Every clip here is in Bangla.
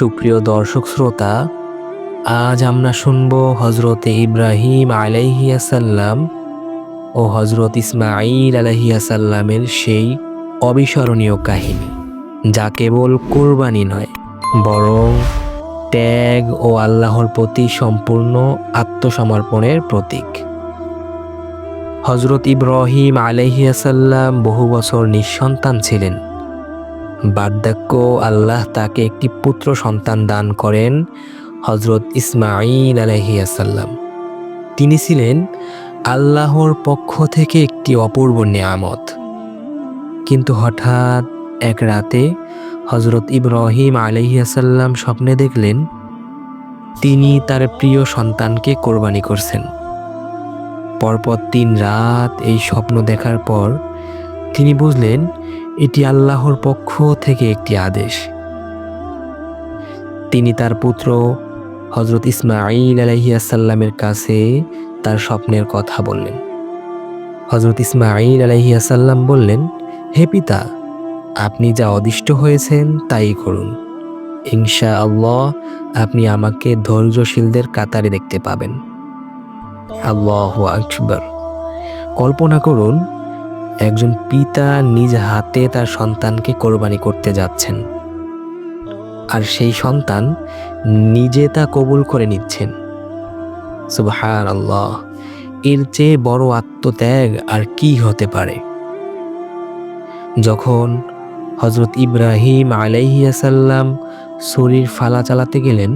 সুপ্রিয় দর্শক শ্রোতা, আজ আমরা শুনব হজরতে ইব্রাহিম আলাইহিয়াসাল্লাম ও হজরত ইসমাঈল আলাইহিয়াসাল্লামের সেই অবিস্মরণীয় কাহিনী, যা কেবল কোরবানি নয়, বরং ত্যাগ ও আল্লাহর প্রতি সম্পূর্ণ আত্মসমর্পণের প্রতীক। হজরত ইব্রাহিম আলাইহিয়াসাল্লাম বহু বছর নিঃসন্তান ছিলেন। বার্ধক্য আল্লাহ তাকে একটি পুত্র সন্তান দান করেন, হজরত ইসমাঈল আলাইহিয়াসাল্লাম। তিনি ছিলেন আল্লাহর পক্ষ থেকে একটি অপূর্ব নেয়ামত। কিন্তু হঠাৎ এক রাতে হজরত ইব্রাহিম আলাইহিয়াসাল্লাম স্বপ্নে দেখলেন তিনি তার প্রিয় সন্তানকে কোরবানি করছেন। পরপর 3 রাত এই স্বপ্ন দেখার পর তিনি বুঝলেন এটি আল্লাহর পক্ষ থেকে একটি আদেশ। তিনি তার পুত্র হজরত ইসমাঈল আলাইহিয়াসাল্লামের কাছে তার স্বপ্নের কথা বললেন। হজরত ইসমাঈল আলাইহিয়াসাল্লাম বললেন, হে পিতা, আপনি যা অদিষ্ট হয়েছেন তাই করুন। ইনশাআল্লাহ আপনি আমাকে ধৈর্যশীলদের কাতারে দেখতে পাবেন। আল্লাহু আকবার। কল্পনা করুন, একজন পিতা নিজ হাতে তার সন্তানকে কোরবানি করতে যাচ্ছেন, আর সেই সন্তান নিজে তা কবুল করে নিচ্ছেন। সুবহানাল্লাহ, এর চেয়ে বড় আত্মত্যাগ আর কি হতে পারে? যখন হজরত ইব্রাহিম আলাইহিয়াসাল্লাম ছুরির ফালা চালাতে গেলেন,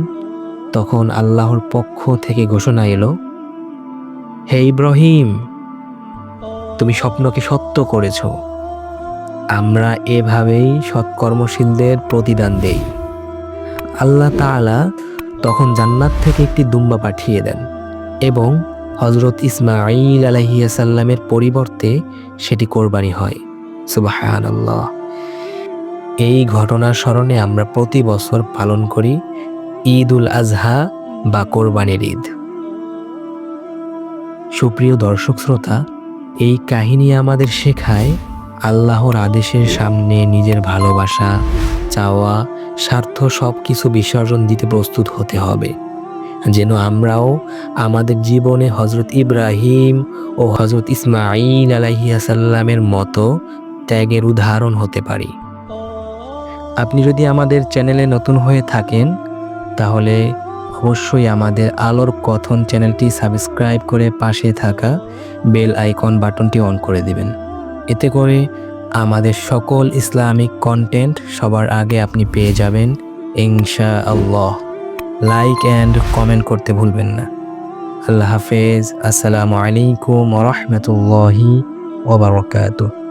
তখন আল্লাহর পক্ষ থেকে ঘোষণা এলো, হে ইব্রাহিম, তুমি স্বপ্নকে সত্য করেছ। আমরা এভাবেই সৎকর্মশীলদের প্রতিদান দেই। আল্লাহ তাআলা তখন জান্নাত থেকে একটি দুম্বা পাঠিয়ে দেন এবং হজরত ইসমাঈল আলাইহিয়াসাল্লামের পরিবর্তে সেটি কোরবানি হয়। সুবহানাল্লাহ। এই ঘটনার স্মরণে আমরা প্রতি বছর পালন করি ঈদ উল আজহা বা কোরবানির ঈদ। সুপ্রিয় দর্শক শ্রোতা, এই কাহিনী আমাদের শেখায় আল্লাহর আদেশের সামনে নিজের ভালোবাসা, চাওয়া, স্বার্থ সব কিছু বিসর্জন দিতে প্রস্তুত হতে হবে, যেন আমরাও আমাদের জীবনে হজরত ইব্রাহিম ও হজরত ইসমাঈল আলাইহিয়াসাল্লামের মতো ত্যাগের উদাহরণ হতে পারি। আপনি যদি আমাদের চ্যানেলে নতুন হয়ে থাকেন, তাহলে অবশ্যই আমাদের আলোর কথন চ্যানেলটি সাবস্ক্রাইব করে পাশে থাকা বেল আইকন বাটনটি অন করে দিবেন। এতে করে আমাদের সকল ইসলামিক কন্টেন্ট সবার আগে আপনি পেয়ে যাবেন ইনশাআল্লাহ। লাইক অ্যান্ড কমেন্ট করতে ভুলবেন না। আল্লাহ হাফেজ। আসসালামু আলাইকুম ওয়া রাহমাতুল্লাহি ওয়া বারাকাতুহু।